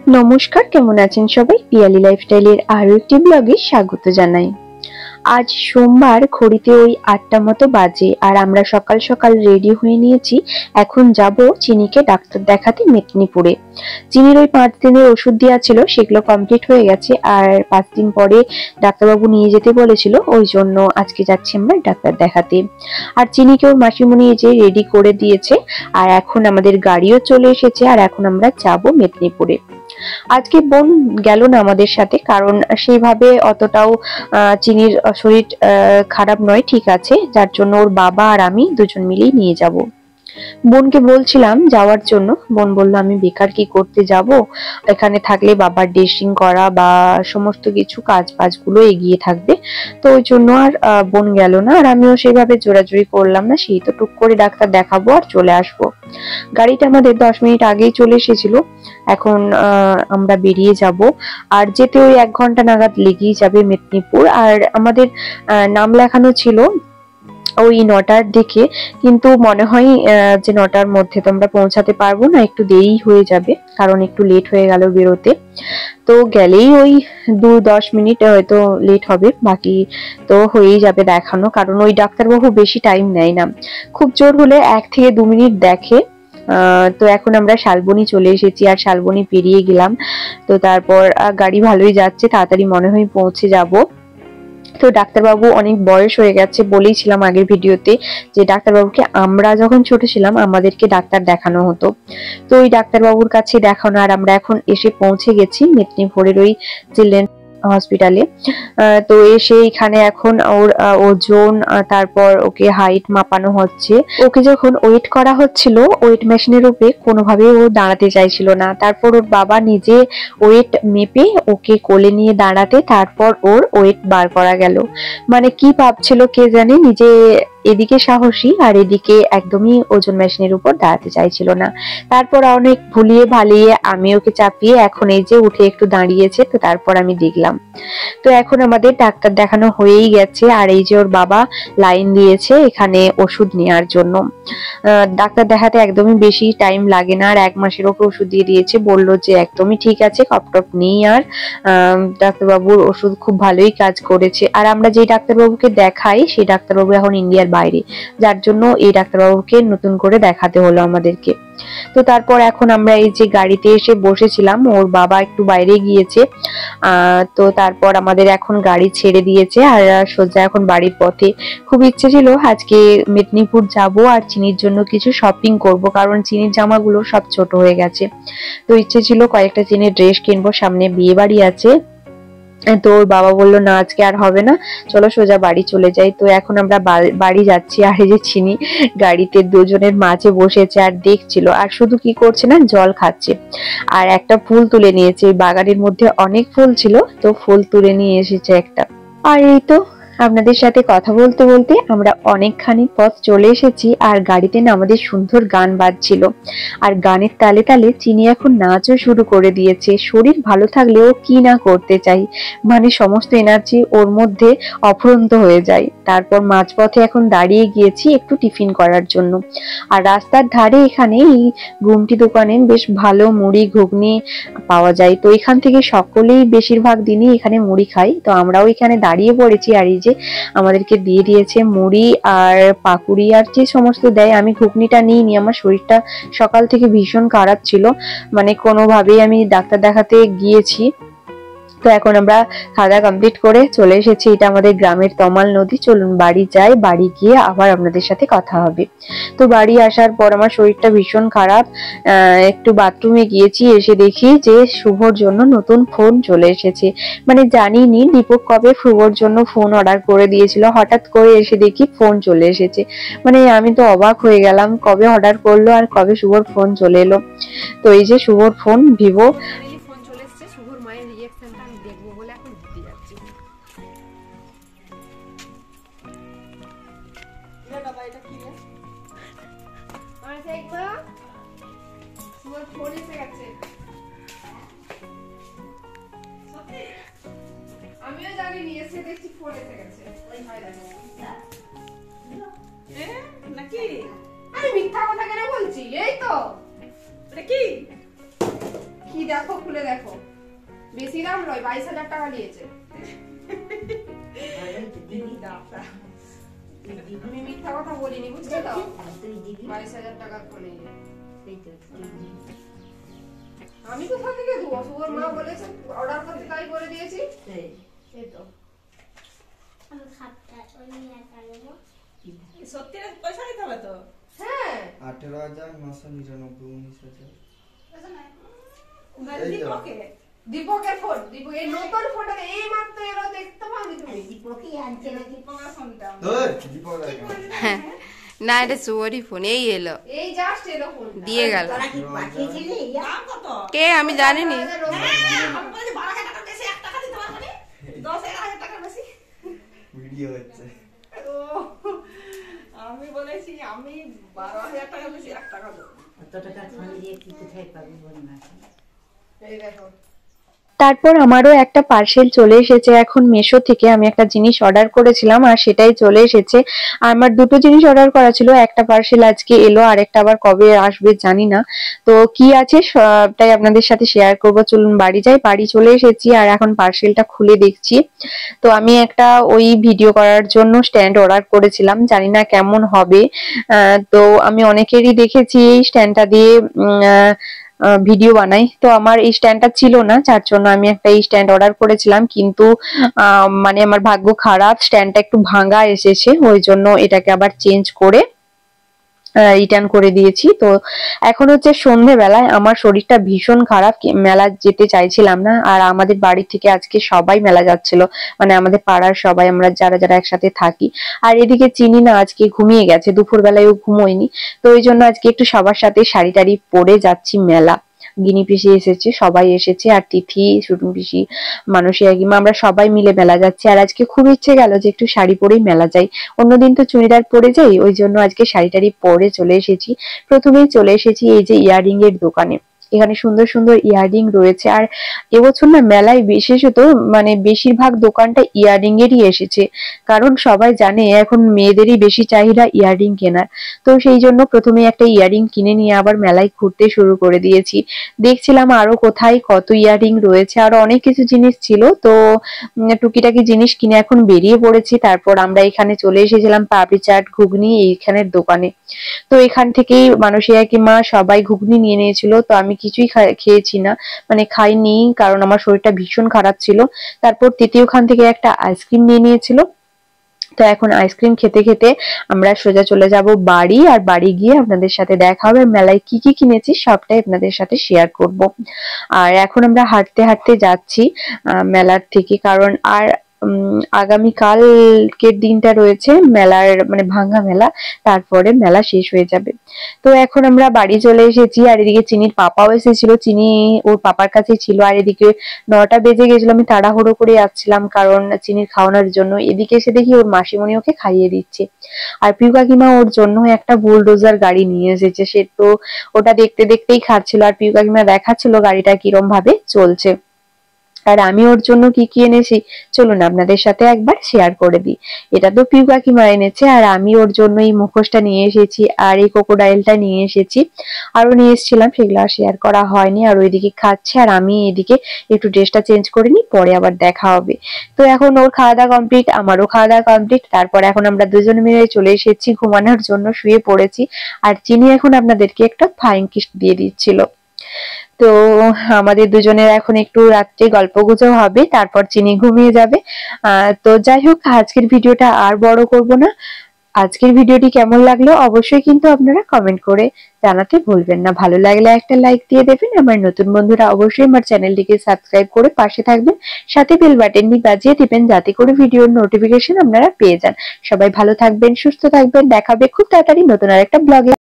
নমস্কার, কেমন আছেন সবাই? পিয়ালি লাইফস্টাইলের আরো একটি ব্লগে স্বাগত জানাই। আজ সোমবার, ঘড়িতে ওই ৮টা মতো বাজে, আর আমরা সকাল সকাল রেডি হয়ে নিয়েছি। এখন যাব চিনিকে ডাক্তার দেখাতে মেদিনীপুরে। চিনির ওই ৫ দিনের ওষুধ দেওয়া ছিল, সেগুলো কমপ্লিট হয়ে গেছে, আর ৫ দিন পরে ডাক্তারবাবু নিয়ে যেতে বলেছিল, ওই জন্য আজকে যাচ্ছি আমরা ডাক্তার দেখাতে। আর চিনিকে ওর মাসিমণি যে রেডি করে দিয়েছে, আর এখন আমাদের গাড়িও চলে এসেছে, আর এখন আমরা যাব মেদিনীপুরে। আজকে বোন গেল না আমাদের সাথে, কারণ সেইভাবে অতটাও চিনির শরীর খারাপ নয়, ঠিক আছে, যার জন্য ওর বাবা আর আমি দুজন মিলেই নিয়ে যাব। বোনকে বলছিলাম যাওয়ার জন্য, বোন বলল আমি বেকার কি করতে যাব, এখানে থাকলে বাবার ড্রেসিং করা বা সমস্ত কিছু কাজ বাজগুলো এগিয়ে থাকবে। তো ওই জন্য আর বোন গেল না, আর আমিও সেভাবে জোরাজুরি করলাম না, সেই তো টুক করে ডাক্তার দেখাবো আর চলে আসবো। গাড়িটা আমাদের 10 মিনিট আগেই চলে এসেছিল। এখন আমরা বেরিয়ে যাব, আর যেতে ওই 1 ঘন্টা নাগাদ লেগেই যাবে মেদিনীপুর। আর আমাদের নাম লেখানো ছিল ওই 9টার দিকে, কিন্তু মনে হয় যে 9টার মধ্যে তো আমরা পৌঁছাতে পারবো না, একটু দেরি হয়ে যাবে, কারণ একটু লেট হয়ে গেল বেরোতে। তো গেলেই ওই 2-10 মিনিট হয়তো লেট হবে, বাকি তো হয়েই যাবে দেখানো, কারণ ওই ডাক্তারবাবু বেশি টাইম নেয় না, খুব জোর হলে 1 থেকে 2 মিনিট দেখে। তো এখন আমরা শালবনী চলে এসেছি, আর শালবনী পেরিয়ে গেলাম। তো তারপর গাড়ি ভালোই যাচ্ছে, তাড়াতাড়ি মনে হয় পৌঁছে যাব। তো ডাক্তারবাবু অনেক বয়স হয়ে গেছে, বলেইছিলাম আগের ভিডিওতে যে ডাক্তারবাবুকে আমরা যখন ছোট ছিলাম আমাদেরকে ডাক্তার দেখানো হতো, তো ওই ডাক্তারবাবুর কাছে দেখানো। আর আমরা এখন এসে পৌঁছে গেছি মেদিনীপুরের ওই চিলড্রেন হসপিটালে। তো এসে এখানে এখন ওর ওজন, তারপর ওকে হাইট মাপানো হচ্ছে। ওকে যখন ওয়েট করা হচ্ছিল, ওয়েট মেশিনের উপরে কোনোভাবেই ও দাঁড়াতে চাইছিল না, তারপর ওর বাবা নিজে ওয়েট মেপে ওকে কোলে নিয়ে দাঁড়াতে, তারপর ওর ওয়েট বার করা গেল। মানে কি ভাবছিল কে জানে, নিজে এদিকে সাহসী আর এদিকে একদমই ওজন মেশিনের উপর দাঁড়াতে চাইছিল না। তারপর অনেক ভুলিয়ে ভালিয়ে আমি ওকে চাপিয়ে এখন এই যে উঠে একটু দাঁড়িয়েছে, তো তারপর আমি দেখলাম। তো এখন আমাদের ডাক্তার দেখানো হয়েই গেছে, আর এই যে ওর বাবা লাইন দিয়েছে এখানে ওষুধ নেওয়ার জন্য। ডাক্তার দেখাতে একদমই বেশি টাইম লাগে না, আর 1 মাসের ওকে ওষুধ দিয়ে দিয়েছে, বললো যে একদমই ঠিক আছে, কফ টফ নেই। আর ডাক্তারবাবুর ওষুধ খুব ভালোই কাজ করেছে। আর আমরা যে ডাক্তারবাবুকে দেখাই সেই ডাক্তারবাবু এখন ইন্ডিয়ার বাইরে, যার জন্য এই ডাক্তারবাবুকে নতুন করে দেখাতে হলো আমাদেরকে। তো তারপর এখন আমরা এই যে গাড়িতে এসে বসেছিলাম, ওর বাবা একটু বাইরে গিয়েছে, তো তারপর আমাদের এখন গাড়ি ছেড়ে দিয়েছে, আর সোজা এখন বাড়ির পথে। খুব ইচ্ছে ছিল আজকে মেদিনীপুর যাব আর চিনির জন্য কিছু শপিং করব, কারণ চিনির জামাগুলো সব ছোট হয়ে গেছে। তো ইচ্ছে ছিল কয়েকটা চিনির ড্রেস কিনবো, সামনে বিয়ে বাড়ি আছে। তো ওর বাবা বললো না আজকে আর হবে না, চলো সোজা বাড়ি চলে যাই। তো এখন আমরা বাড়ি যাচ্ছি, আর এই যে চিনি গাড়িতে দুজনের মাঝে বসেছে আর দেখছিল, আর শুধু কি করছে না, জল খাচ্ছে। আর একটা ফুল তুলে নিয়েছে, বাগানের মধ্যে অনেক ফুল ছিল, তো ফুল তুলে নিয়ে এসেছে একটা। আর এই তো আপনাদের সাথে কথা বলতে বলতে আমরা অনেকখানি পথ চলে এসেছি, আর গাড়িতে না আমাদের সুন্দর গান বাজছিল, আর গানের তালে তালে চিনি এখন নাচও শুরু করে দিয়েছে। শরীর ভালো থাকলেও কি না করতে চাই, মানে সমস্ত এনার্জি ওর মধ্যে অফুরন্ত হয়ে যায়। তারপর মাঝপথে এখন দাঁড়িয়ে গিয়েছি একটু টিফিন করার জন্য, আর রাস্তার ধারে এখানে এই গুমটি দোকানে বেশ ভালো মুড়ি ঘুগনি পাওয়া যায়, তো এখান থেকে সকলেই বেশিরভাগ দিনই এখানে মুড়ি খাই। তো আমরাও এখানে দাঁড়িয়ে পড়েছি, আর এই যে আমাদেরকে দিয়ে দিয়েছে মুড়ি আর পাকুড়ি আর যে সমস্ত দেয়। আমি ঘুগনিটা নিইনি, আমার শরীরটা সকাল থেকে ভীষণ খারাপ ছিল, মানে কোনোভাবেই আমি ডাক্তার দেখাতে গিয়েছি। তো এখন আমরা খাওয়া কমপ্লিট করে চলে এসেছি, এটা আমাদের গ্রামের তমাল নদী। চলুন বাড়ি যাই, বাড়ি গিয়ে আবার আপনাদের সাথে কথা হবে। তো বাড়ি আসার পর আমার শরীরটা ভীষণ খারাপ, একটু বাথরুমে গিয়েছি, এসে দেখি যে শুভর জন্য নতুন ফোন চলে এসেছে। মানে জানিনি দীপক কবে শুভর জন্য ফোন অর্ডার করে দিয়েছিল, হঠাৎ করে এসে দেখি ফোন চলে এসেছে। মানে আমি তো অবাক হয়ে গেলাম, কবে অর্ডার করলো আর কবে শুভর ফোন চলে এলো। তো এই যে শুভর ফোন, ভিভো। আমিও জানি নিয়ে এসে দেখছি ফোন এসে গেছে। নাকি আমি মিথ্যা কথা কেন বলছি? এই তো এটা কি কি দেখো খুলে দেখো, বেশি দাম নয়, 22,000 টাকা নিয়েছে। আমি মিথ্যা কথা বলিনি, বুঝছো তো? 22,000 টাকা করে। আমি তো কোথা থেকে দেবো? শুভর মা বলেছে অর্ডার করতে, তাই করে দিয়েছি। এই তো সত্যি পয়সা দিতে হবে তো। হ্যাঁ 18,999, 19,000। দীপকের ফোন, দীপক এই নতুন ফোনটা এই মাত্র এলো, দেখতে পাওনি তুমি? দীপকই আনছে না, দীপকের ফোনটা। তোর দীপক হ্যাঁ, না এটা শুয়োরই ফোন, এই এলো, এই জাস্ট এলো ফোন দিয়ে গেল। তোরা কি পাঠিয়েছিলি? দাম কত? কে আমি জানিনি। আমি বলি 12,000 টাকা বেশি 1 টাকা দিতে পারবে না? 10,000 টাকা বেশি। ভিডিও হচ্ছে। ও, আমি বলেছি আমি 12,000 টাকা বেশি 1 টাকা দেবো। অত টাকা ফোন দিয়ে কি কোথায় পাবি বল না। এই দেখো। তারপর আমারও একটা পার্সেল চলে এসেছে এখন মিশো থেকে। আমি একটা জিনিস অর্ডার করেছিলাম আর সেটাই চলে এসেছে। আমার দুটো জিনিস অর্ডার করা ছিল, একটা পার্সেল আজকে এলো আর একটা আবার কবে আসবে জানি না। তো কি আছে সবটাই আপনাদের সাথে শেয়ার করব। চলুন বাড়ি যাই। বাড়ি চলে এসেছি আর এখন পার্সেলটা খুলে দেখছি। তো আমি একটা ওই ভিডিও করার জন্য স্ট্যান্ড অর্ডার করেছিলাম, জানি না কেমন হবে। তো আমি অনেকেরই দেখেছি এই স্ট্যান্ডটা দিয়ে ভিডিও বানাই, তো আমার এই স্ট্যান্ডটা ছিল না, যার জন্য আমি একটা এই স্ট্যান্ড অর্ডার করেছিলাম। কিন্তু মানে আমার ভাগ্য খারাপ, স্ট্যান্ডটা একটু ভাঙা এসেছে, ওই জন্য এটাকে আবার চেঞ্জ করে রিটার্ন করে দিয়েছি। তো এখন হচ্ছে সন্ধেবেলায়, আমার শরীরটা ভীষণ খারাপ, মেলা যেতে চাইছিলাম না। আর আমাদের বাড়ি থেকে আজকে সবাই মেলা যাচ্ছিল, মানে আমাদের পাড়ার সবাই, আমরা যারা যারা একসাথে থাকি। আর এদিকে চিনি না আজকে ঘুমিয়ে গেছে, দুপুর বেলায় ও ঘুমোয়নি। তো ওই জন্য আজকে একটু সবার সাথে শাড়ি টাড়ি পরে যাচ্ছি মেলা। গিনি পিসি এসেছে, সবাই এসেছে, আর তিথি, সুটুন পিসি, মানসী, একইমা, আমরা সবাই মিলে মেলা যাচ্ছি। আর আজকে খুব ইচ্ছে গেল যে একটু শাড়ি পরেই মেলা যাই। অন্যদিন তো চুড়িদার পরে যাই, ওই জন্য আজকে শাড়ি টাড়ি পরে চলে এসেছি। প্রথমেই চলে এসেছি এই যে ইয়াররিং এর দোকানে। এখানে সুন্দর সুন্দর ইয়াররিং রয়েছে। আর এবছর না মেলায় বিশেষত মানে বেশিরভাগ দোকানটা ইয়াররিং এরই এসেছে, কারণ সবাই জানে এখন মেয়েদেরই বেশি চাহিদা ইয়াররিং কেনার। তো সেই জন্য প্রথমে একটা ইয়াররিং কিনে নিয়ে আবার মেলায় ঘুরতে শুরু করে দিয়েছি। দেখছিলাম আরো কোথায় কত ইয়াররিং রয়েছে, আরো অনেক কিছু জিনিস ছিল। তো টুকিটাকি জিনিস কিনে এখন বেরিয়ে পড়েছি। তারপর আমরা এখানে চলে এসেছিলাম পাপড়ি চাট, ঘুগনি এইখানের দোকানে। তো এখান থেকেই মানসী কাকিমা সবাই ঘুগনি নিয়ে নিয়েছিল। তো আমি কিছুই খেয়েছি না, মানে খাইনি, কারণ আমার শরীরটা ভীষণ খারাপ ছিল। তারপর তৃতীয় খান থেকে একটা আইসক্রিম নিয়ে নিয়েছিল। তো এখন আইসক্রিম খেতে খেতে আমরা সোজা চলে যাব বাড়ি। আর বাড়ি গিয়ে আপনাদের সাথে দেখা হবে, মেলায় কি কি কিনেছি সবটাই আপনাদের সাথে শেয়ার করব। আর এখন আমরা হাঁটতে হাঁটতে যাচ্ছি মেলার থেকে, কারণ আর আগামীকালকের দিনটা রয়েছে মেলার, মানে ভাঙ্গা মেলা, তারপরে মেলা শেষ হয়ে যাবে। তো এখন আমরা বাড়ি চলে এসেছি। আর এদিকে চিনির পাপাও এসেছিল, চিনি ওর পাপার কাছে ছিল। আর এদিকে 9টা বেজে গেছিল, আমি তাড়াহুড়ো করে যাচ্ছিলাম কারণ চিনির খাওয়ানোর জন্য। এদিকে এসে দেখি ওর মাসিমণি ওকে খাইয়ে দিচ্ছে। আর পিউ কাকিমা ওর জন্য একটা বুলডোজার গাড়ি নিয়ে এসেছে, সে তো ওটা দেখতে দেখতেই খাচ্ছিল। আর পিউ কাকিমা দেখাচ্ছিল গাড়িটা কিরম ভাবে চলছে। আর আমি ওর জন্য কি কি এনেছি চলুন আপনাদের সাথে একবার শেয়ার করে দিই। এটা তো পিউ কাকিমা এনেছে, আর আমি ওর জন্য এই মুখোশটা নিয়ে এসেছি, আর এই ক্রোকোডাইলটা নিয়ে এসেছি, আরো নিয়ে এসেছিলাম, সেগুলো আর শেয়ার করা হয়নি। আর ওইদিকে খাচ্ছে, আর আমি এদিকে একটু ড্রেসটা চেঞ্জ করে নিই, পরে আবার দেখা হবে। তো এখন ওর খাওয়া দাওয়া কমপ্লিট, আমারও খাওয়া দাওয়া কমপ্লিট। তারপর এখন আমরা দুজনে মিলে চলে এসেছি ঘুমানোর জন্য, শুয়ে পড়েছি। আর চিনি এখন আপনাদেরকে একটা ফ্লাইং কিস দিয়ে দিচ্ছিল। তো আমাদের দুজনের এখন একটু রাত্রে গল্প গুজব হবে, তারপর চিনি ঘুমিয়ে যাবে। তো যাই হোক, আজকের ভিডিওটা আর বড় করব না। আজকের ভিডিওটি কেমন লাগলো অবশ্যই কিন্তু আপনারা কমেন্ট করে জানাতে ভুলবেন না। ভালো লাগলে একটা লাইক দিয়ে দেবেন। আমার নতুন বন্ধুরা অবশ্যই আমার চ্যানেলটিকে সাবস্ক্রাইব করে পাশে থাকবেন, সাথে বেল বাটনটি বাজিয়ে দিবেন যাতে করে ভিডিওর নোটিফিকেশন আপনারা পেয়ে যান। সবাই ভালো থাকবেন, সুস্থ থাকবেন। দেখা হবে খুব তাড়াতাড়ি নতুন আরেকটা ব্লগে।